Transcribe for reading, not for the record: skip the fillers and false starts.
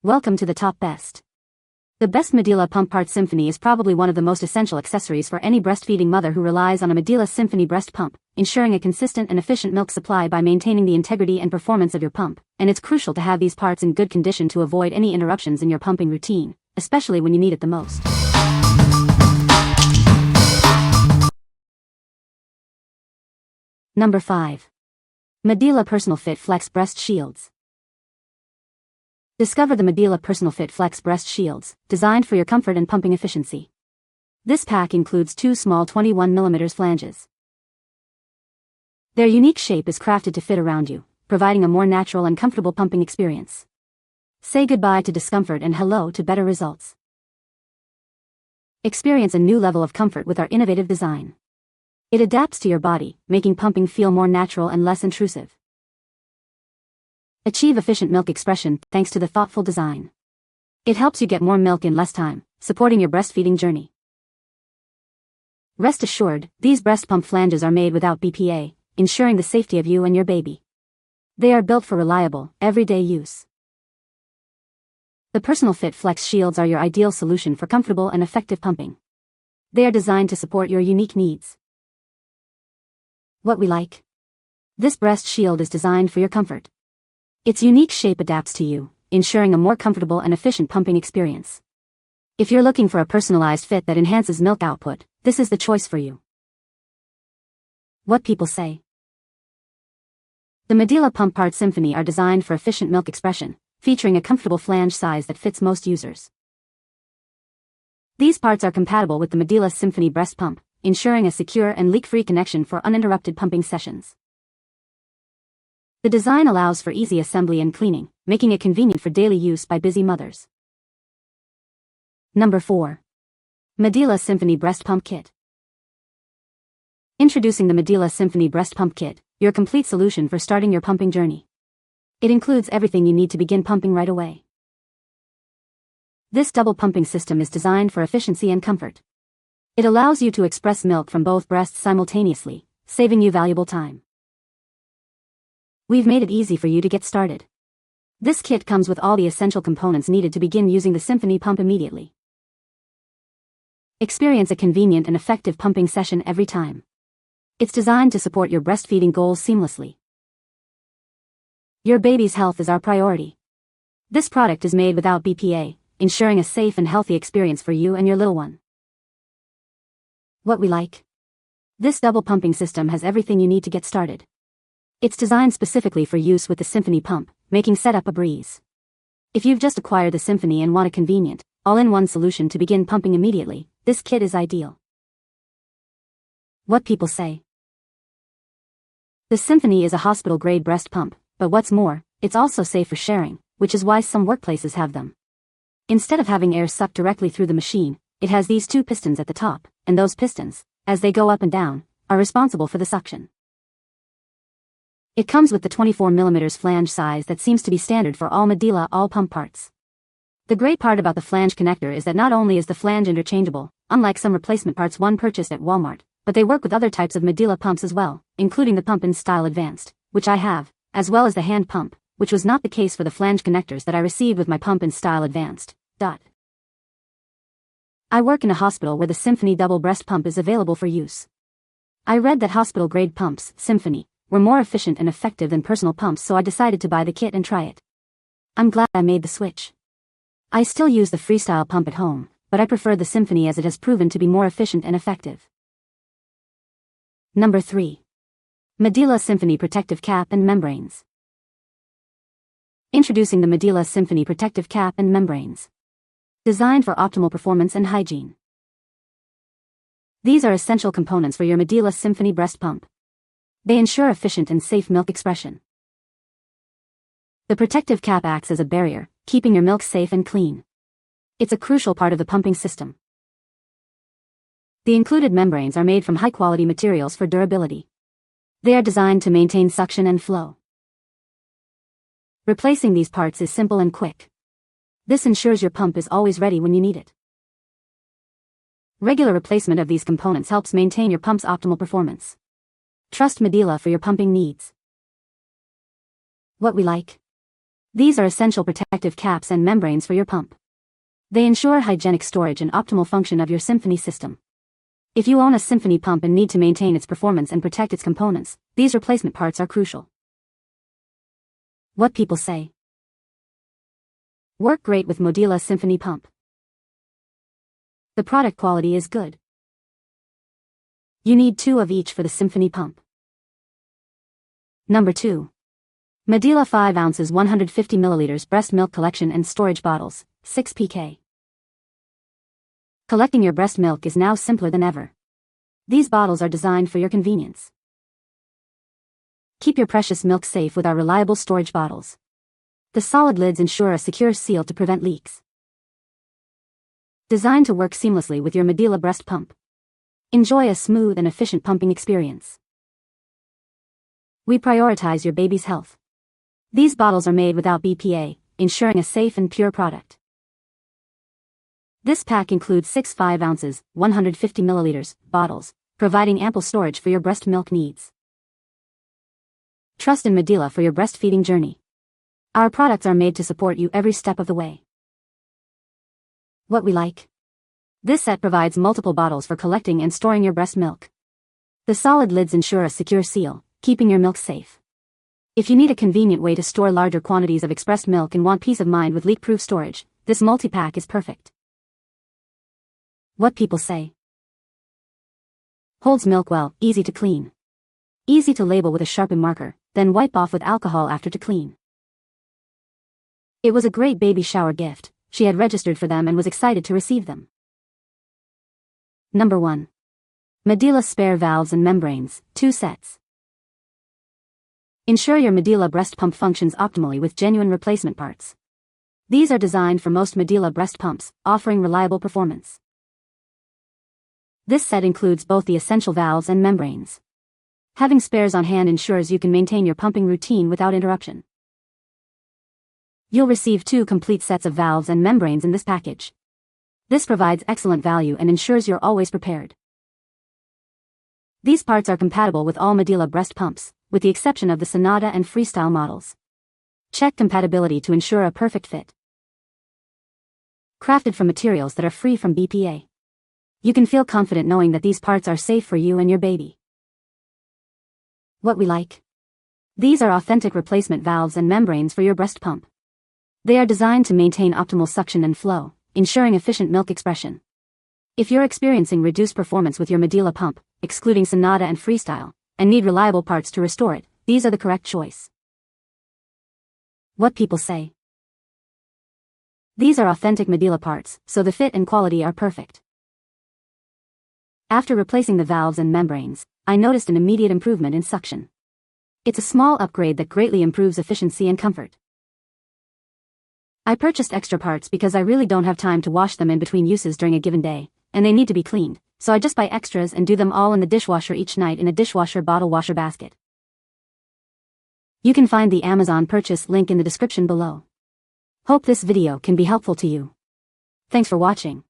Welcome to the top best. The best Medela Pump Parts Symphony is probably one of the most essential accessories for any breastfeeding mother who relies on a Medela Symphony breast pump, ensuring a consistent and efficient milk supply by maintaining the integrity and performance of your pump. And it's crucial to have these parts in good condition to avoid any interruptions in your pumping routine, especially when you need it the most. Number 5. Medela PersonalFit Flex Breast Shields. Discover the Medela PersonalFit Flex Breast Shields, designed for your comfort and pumping efficiency. This pack includes two small 21mm flanges. Their unique shape is crafted to fit around you, providing a more natural and comfortable pumping experience. Say goodbye to discomfort and hello to better results. Experience a new level of comfort with our innovative design. It adapts to your body, making pumping feel more natural and less intrusive. Achieve efficient milk expression thanks to the thoughtful design. It helps you get more milk in less time, supporting your breastfeeding journey. Rest assured, these breast pump flanges are made without BPA, ensuring the safety of you and your baby. They are built for reliable, everyday use. The PersonalFit Flex Shields are your ideal solution for comfortable and effective pumping. They are designed to support your unique needs. What we like. This breast shield is designed for your comfort. Its unique shape adapts to you, ensuring a more comfortable and efficient pumping experience. If you're looking for a personalized fit that enhances milk output, this is the choice for you. What people say. The Medela Pump Parts Symphony are designed for efficient milk expression, featuring a comfortable flange size that fits most users. These parts are compatible with the Medela Symphony breast pump, ensuring a secure and leak-free connection for uninterrupted pumping sessions. The design allows for easy assembly and cleaning, making it convenient for daily use by busy mothers. Number 4. Medela Symphony Breast Pump Kit. Introducing the Medela Symphony Breast Pump Kit, your complete solution for starting your pumping journey. It includes everything you need to begin pumping right away. This double pumping system is designed for efficiency and comfort. It allows you to express milk from both breasts simultaneously, saving you valuable time. We've made it easy for you to get started. This kit comes with all the essential components needed to begin using the Symphony pump immediately. Experience a convenient and effective pumping session every time. It's designed to support your breastfeeding goals seamlessly. Your baby's health is our priority. This product is made without BPA, ensuring a safe and healthy experience for you and your little one. What we like. This double pumping system has everything you need to get started. It's designed specifically for use with the Symphony pump, making setup a breeze. If you've just acquired the Symphony and want a convenient, all-in-one solution to begin pumping immediately, this kit is ideal. What people say. The Symphony is a hospital-grade breast pump, but what's more, it's also safe for sharing, which is why some workplaces have them. Instead of having air sucked directly through the machine, it has these two pistons at the top, and those pistons, as they go up and down, are responsible for the suction. It comes with the 24mm flange size that seems to be standard for all Medela pump parts. The great part about the flange connector is that not only is the flange interchangeable, unlike some replacement parts one purchased at Walmart, but they work with other types of Medela pumps as well, including the Pump in Style Advanced, which I have, as well as the hand pump, which was not the case for the flange connectors that I received with my Pump in Style Advanced. I work in a hospital where the Symphony double breast pump is available for use. I read that hospital-grade pumps, Symphony, were more efficient and effective than personal pumps, so I decided to buy the kit and try it. I'm glad I made the switch. I still use the freestyle pump at home, but I prefer the Symphony as it has proven to be more efficient and effective. Number 3. Medela Symphony Protective Cap and Membranes. Introducing the Medela Symphony Protective Cap and Membranes. Designed for optimal performance and hygiene. These are essential components for your Medela Symphony breast pump. They ensure efficient and safe milk expression. The protective cap acts as a barrier, keeping your milk safe and clean. It's a crucial part of the pumping system. The included membranes are made from high-quality materials for durability. They are designed to maintain suction and flow. Replacing these parts is simple and quick. This ensures your pump is always ready when you need it. Regular replacement of these components helps maintain your pump's optimal performance. Trust Medela for your pumping needs. What we like. These are essential protective caps and membranes for your pump. They ensure hygienic storage and optimal function of your Symphony system. If you own a Symphony pump and need to maintain its performance and protect its components, these replacement parts are crucial. What people say. Work great with Medela Symphony pump. The product quality is good. You need 2 of each for the Symphony pump. Number 2. Medela 5 ounces 150 milliliters breast milk collection and storage bottles, 6 pk. Collecting your breast milk is now simpler than ever. These bottles are designed for your convenience. Keep your precious milk safe with our reliable storage bottles. The solid lids ensure a secure seal to prevent leaks. Designed to work seamlessly with your Medela breast pump. Enjoy a smooth and efficient pumping experience. We prioritize your baby's health. These bottles are made without BPA, ensuring a safe and pure product. This pack includes 6 5 ounces, 150 milliliters, bottles, providing ample storage for your breast milk needs. Trust in Medela for your breastfeeding journey. Our products are made to support you every step of the way. What we like. This set provides multiple bottles for collecting and storing your breast milk. The solid lids ensure a secure seal, keeping your milk safe. If you need a convenient way to store larger quantities of expressed milk and want peace of mind with leak-proof storage, this multi-pack is perfect. What people say. Holds milk well, easy to clean. Easy to label with a sharpened marker, then wipe off with alcohol after to clean. It was a great baby shower gift. She had registered for them and was excited to receive them. Number 1. Medela spare valves and membranes, 2 sets. Ensure your Medela breast pump functions optimally with genuine replacement parts. These are designed for most Medela breast pumps, offering reliable performance. This set includes both the essential valves and membranes. Having spares on hand ensures you can maintain your pumping routine without interruption. You'll receive 2 complete sets of valves and membranes in this package. This provides excellent value and ensures you're always prepared. These parts are compatible with all Medela breast pumps, with the exception of the Sonata and Freestyle models. Check compatibility to ensure a perfect fit. Crafted from materials that are free from BPA. You can feel confident knowing that these parts are safe for you and your baby. What we like. These are authentic replacement valves and membranes for your breast pump. They are designed to maintain optimal suction and flow, ensuring efficient milk expression. If you're experiencing reduced performance with your Medela pump, excluding Sonata and Freestyle, and need reliable parts to restore it, these are the correct choice. What people say. These are authentic Medela parts, so the fit and quality are perfect. After replacing the valves and membranes, I noticed an immediate improvement in suction. It's a small upgrade that greatly improves efficiency and comfort. I purchased extra parts because I really don't have time to wash them in between uses during a given day, and they need to be cleaned, so I just buy extras and do them all in the dishwasher each night in a dishwasher bottle washer basket. You can find the Amazon purchase link in the description below. Hope this video can be helpful to you. Thanks for watching.